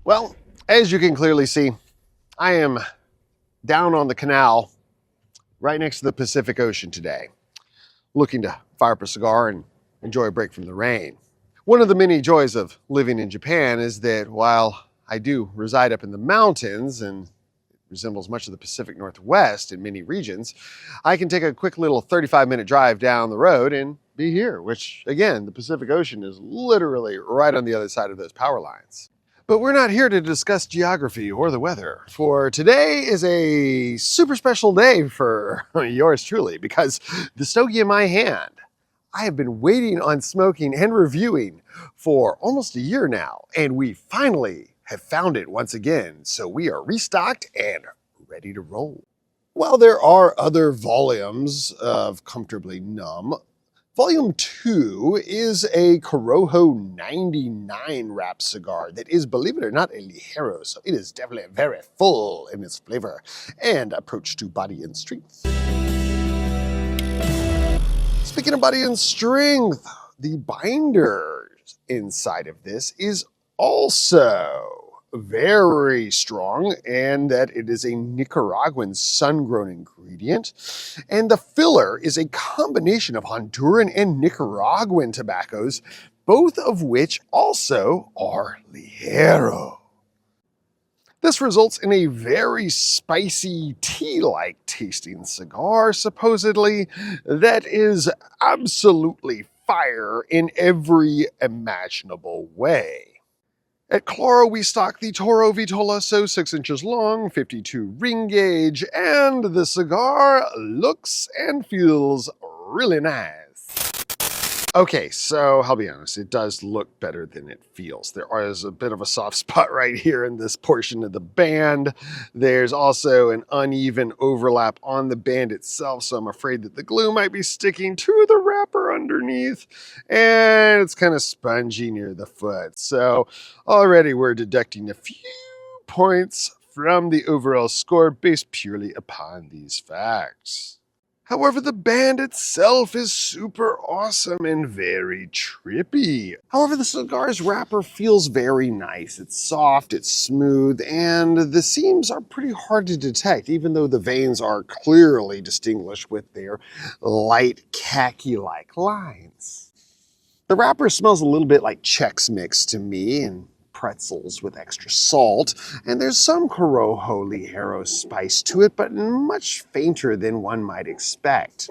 Well, as you can clearly see, I am down on the canal right next to the Pacific Ocean today, looking to fire up a cigar and enjoy a break from the rain. One of the many joys of living in Japan is that while I do reside up in the mountains and resembles much of the Pacific Northwest in many regions, I can take a quick little 35-minute drive down the road and be here, which again, the Pacific Ocean is literally right on the other side of those power lines. But we're not here to discuss geography or the weather, for today is a super special day for yours truly, because the stogie in my hand, I have been waiting on smoking and reviewing for almost a year now, and we finally have found it once again, so we are restocked and ready to roll. While there are other volumes of Comfortably Numb, Volume 2 is a Corojo 99 wrap cigar that is, believe it or not, a ligero, so it is definitely very full in its flavor and approach to body and strength. Speaking of body and strength, the binder inside of this is also very strong, and that it is a Nicaraguan sun-grown ingredient. And the filler is a combination of Honduran and Nicaraguan tobaccos, both of which also are ligero. This results in a very spicy tea-like tasting cigar, supposedly, that is absolutely fire in every imaginable way. At Claro, we stock the Toro Vitola, so 6 inches long, 52 ring gauge, and the cigar looks and feels really nice. Okay, so I'll be honest, it does look better than it feels. There is a bit of a soft spot right here in this portion of the band. There's also an uneven overlap on the band itself, so I'm afraid that the glue might be sticking to the wrapper underneath, and it's kind of spongy near the foot. So already we're deducting a few points from the overall score based purely upon these facts. However, the band itself is super awesome and very trippy. However, the cigar's wrapper feels very nice. It's soft, it's smooth, and the seams are pretty hard to detect, even though the veins are clearly distinguished with their light khaki-like lines. The wrapper smells a little bit like Chex Mix to me, and pretzels with extra salt, and there's some Corojo ligero spice to it, but much fainter than one might expect.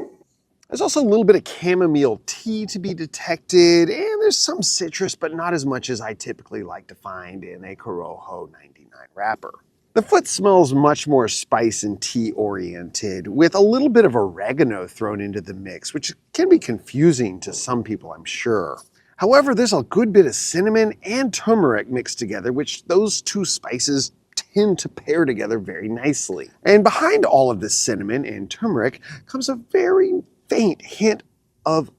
There's also a little bit of chamomile tea to be detected, and there's some citrus, but not as much as I typically like to find in a Corojo 99 wrapper. The foot smells much more spice and tea oriented, with a little bit of oregano thrown into the mix, which can be confusing to some people, I'm sure. However, there's a good bit of cinnamon and turmeric mixed together, which those two spices tend to pair together very nicely. And behind all of this cinnamon and turmeric comes a very faint hint of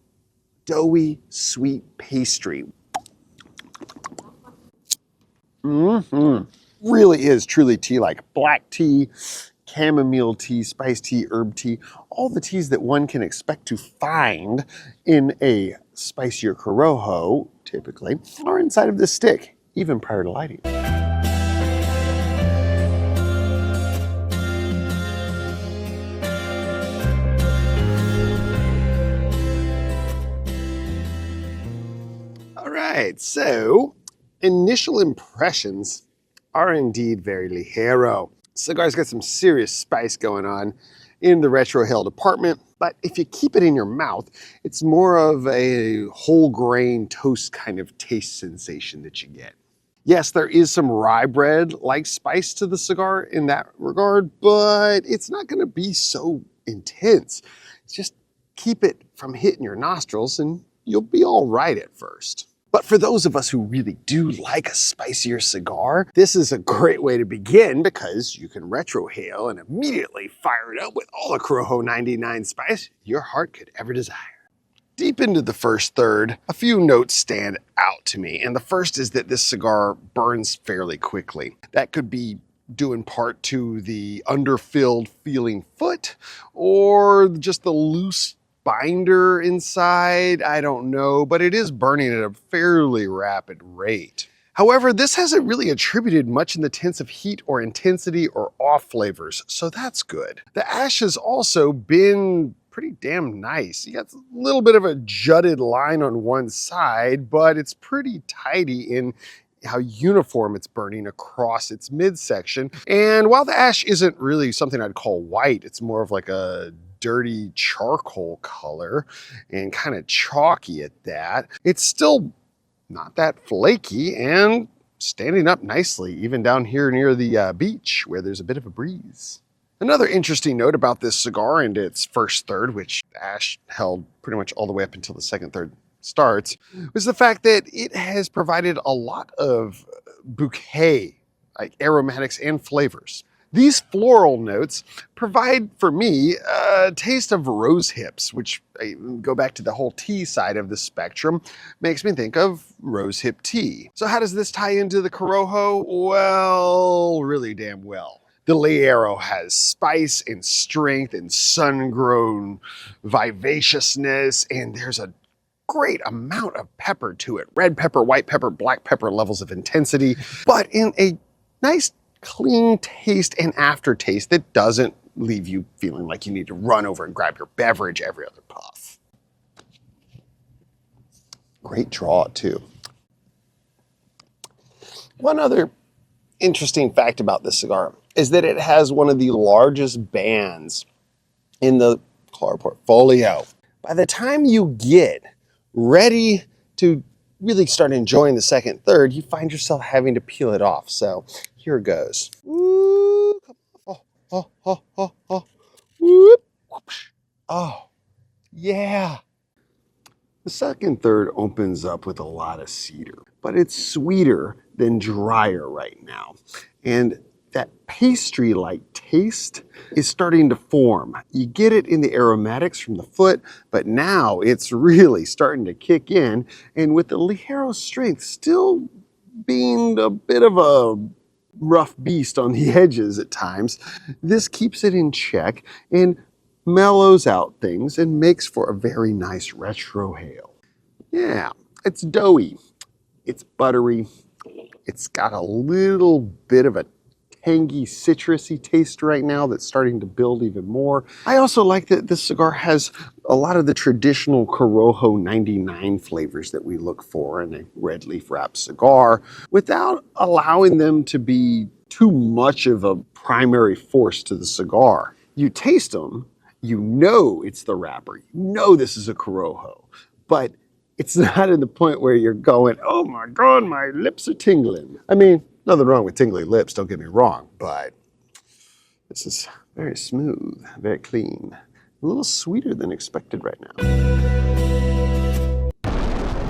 doughy, sweet pastry. Really is truly tea-like. Black tea, chamomile tea, spice tea, herb tea, all the teas that one can expect to find in a spicier Corojo, typically, are inside of this stick, even prior to lighting. All right, so initial impressions are indeed very ligero. Cigar's got some serious spice going on in the retrohale department, but if you keep it in your mouth, it's more of a whole grain toast kind of taste sensation that you get. Yes, there is some rye bread-like spice to the cigar in that regard, but it's not gonna be so intense. Just keep it from hitting your nostrils and you'll be all right at first. But for those of us who really do like a spicier cigar, this is a great way to begin because you can retrohale and immediately fire it up with all the Corojo 99 spice your heart could ever desire. Deep into the first third, a few notes stand out to me, and the first is that this cigar burns fairly quickly. That could be due in part to the underfilled feeling foot or just the loose binder inside, I don't know, but it is burning at a fairly rapid rate. However, this hasn't really attributed much in the sense of heat or intensity or off flavors, so that's good. The ash has also been pretty damn nice. You got a little bit of a jutted line on one side, but it's pretty tidy in how uniform it's burning across its midsection. And while the ash isn't really something I'd call white, it's more of like a dirty charcoal color and kind of chalky at that. It's still not that flaky and standing up nicely, even down here near the beach where there's a bit of a breeze. Another interesting note about this cigar and its first third, which ash held pretty much all the way up until the second third starts, was the fact that it has provided a lot of bouquet, like aromatics and flavors. These floral notes provide for me a taste of rose hips, which go back to the whole tea side of the spectrum, makes me think of rose hip tea. So how does this tie into the Corojo? Well, really damn well. The Ligero has spice and strength and sun-grown vivaciousness, and there's a great amount of pepper to it. Red pepper, white pepper, black pepper levels of intensity, but in a nice clean taste and aftertaste that doesn't leave you feeling like you need to run over and grab your beverage every other puff. Great draw too. One other interesting fact about this cigar is that it has one of the largest bands in the Cigar portfolio. By the time you get ready to really start enjoying the second third, you find yourself having to peel it off. So here goes. Ooh, whoop, whoosh. Oh, yeah. The second third opens up with a lot of cedar, but it's sweeter than drier right now. And that pastry-like taste is starting to form. You get it in the aromatics from the foot, but now it's really starting to kick in. And with the Ligero's strength still being a bit of a rough beast on the edges at times, this keeps it in check and mellows out things and makes for a very nice retrohale. Yeah, it's doughy, it's buttery, it's got a little bit of a tangy, citrusy taste right now that's starting to build even more. I also like that this cigar has a lot of the traditional Corojo 99 flavors that we look for in a red leaf wrap cigar without allowing them to be too much of a primary force to the cigar. You taste them, you know it's the wrapper, you know this is a Corojo, but it's not at the point where you're going, oh my God, my lips are tingling. I mean, nothing wrong with tingly lips, don't get me wrong, but this is very smooth, very clean, a little sweeter than expected right now.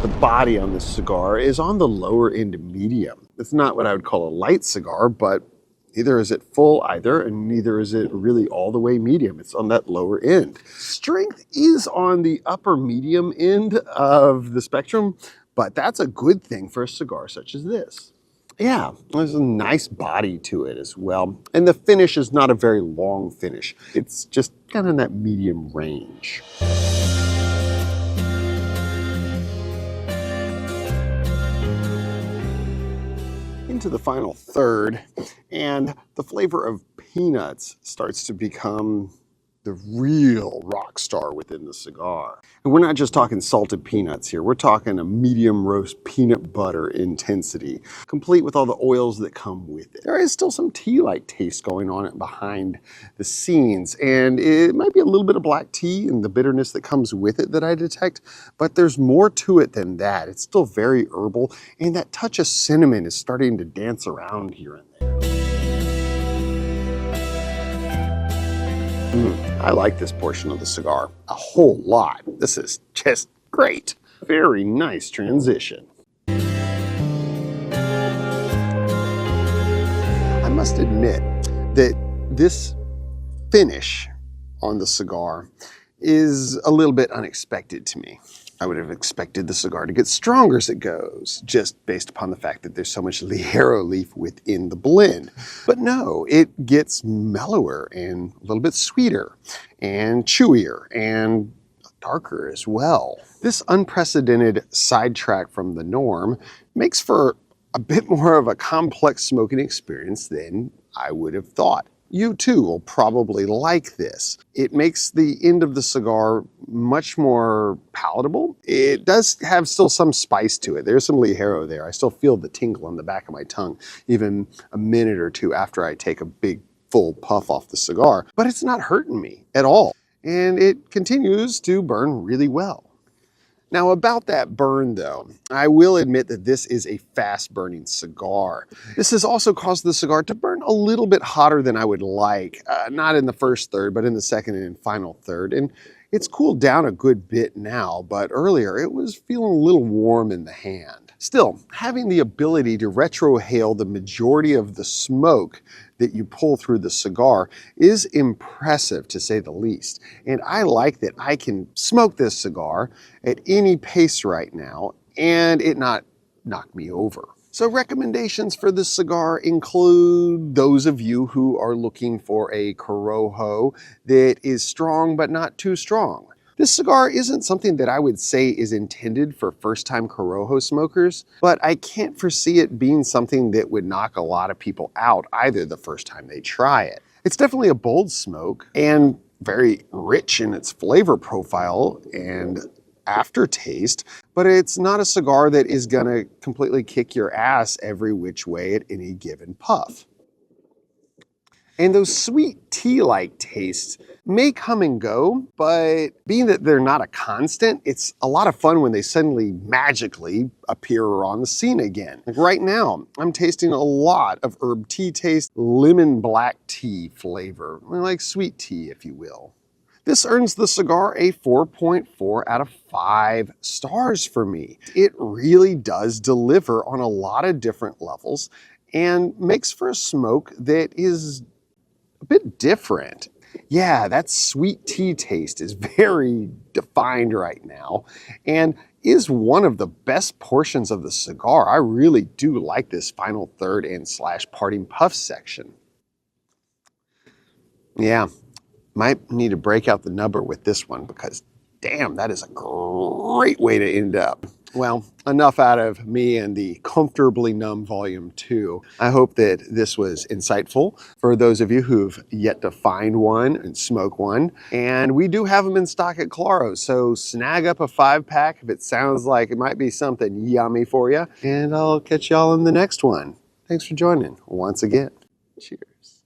The body on this cigar is on the lower end medium. It's not what I would call a light cigar, but neither is it full either, and neither is it really all the way medium. It's on that lower end. Strength is on the upper medium end of the spectrum, but that's a good thing for a cigar such as this. Yeah, there's a nice body to it as well. And the finish is not a very long finish. It's just kind of in that medium range. Into the final third, and the flavor of peanuts starts to become the real rock star within the cigar. And we're not just talking salted peanuts here, we're talking a medium roast peanut butter intensity, complete with all the oils that come with it. There is still some tea-like taste going on behind the scenes, and it might be a little bit of black tea and the bitterness that comes with it that I detect, but there's more to it than that. It's still very herbal, and that touch of cinnamon is starting to dance around here and there. I like this portion of the cigar a whole lot. This is just great. Very nice transition. I must admit that this finish on the cigar is a little bit unexpected to me. I would have expected the cigar to get stronger as it goes, just based upon the fact that there's so much Ligero leaf within the blend. But no, it gets mellower and a little bit sweeter and chewier and darker as well. This unprecedented sidetrack from the norm makes for a bit more of a complex smoking experience than I would have thought. You too will probably like this. It makes the end of the cigar much more palatable. It does have still some spice to it. There's some Ligero there. I still feel the tingle on the back of my tongue, even a minute or two after I take a big full puff off the cigar, but it's not hurting me at all. And it continues to burn really well. Now about that burn though, I will admit that this is a fast burning cigar. This has also caused the cigar to burn a little bit hotter than I would like, not in the first third, but in the second and final third. And it's cooled down a good bit now, but earlier it was feeling a little warm in the hand. Still, having the ability to retrohale the majority of the smoke that you pull through the cigar is impressive to say the least. And I like that I can smoke this cigar at any pace right now and it not knock me over. So recommendations for this cigar include those of you who are looking for a Corojo that is strong but not too strong. This cigar isn't something that I would say is intended for first-time Corojo smokers, but I can't foresee it being something that would knock a lot of people out either the first time they try it. It's definitely a bold smoke and very rich in its flavor profile and aftertaste, but it's not a cigar that is gonna completely kick your ass every which way at any given puff. And those sweet tea-like tastes may come and go, but being that they're not a constant, it's a lot of fun when they suddenly magically appear on the scene again. Like right now, I'm tasting a lot of herb tea taste, lemon black tea flavor, like sweet tea, if you will. This earns the cigar a 4.4 out of 5 stars for me. It really does deliver on a lot of different levels and makes for a smoke that is a bit different. Yeah, that sweet tea taste is very defined right now and is one of the best portions of the cigar. I really do like this final third and slash parting puff section. Yeah, might need to break out the number with this one because damn, that is a great way to end up. Well, enough out of me and the Comfortably Numb Volume 2. I hope that this was insightful for those of you who've yet to find one and smoke one. And we do have them in stock at Claro, so snag up a 5-pack if it sounds like it might be something yummy for you. And I'll catch y'all in the next one. Thanks for joining once again. Cheers.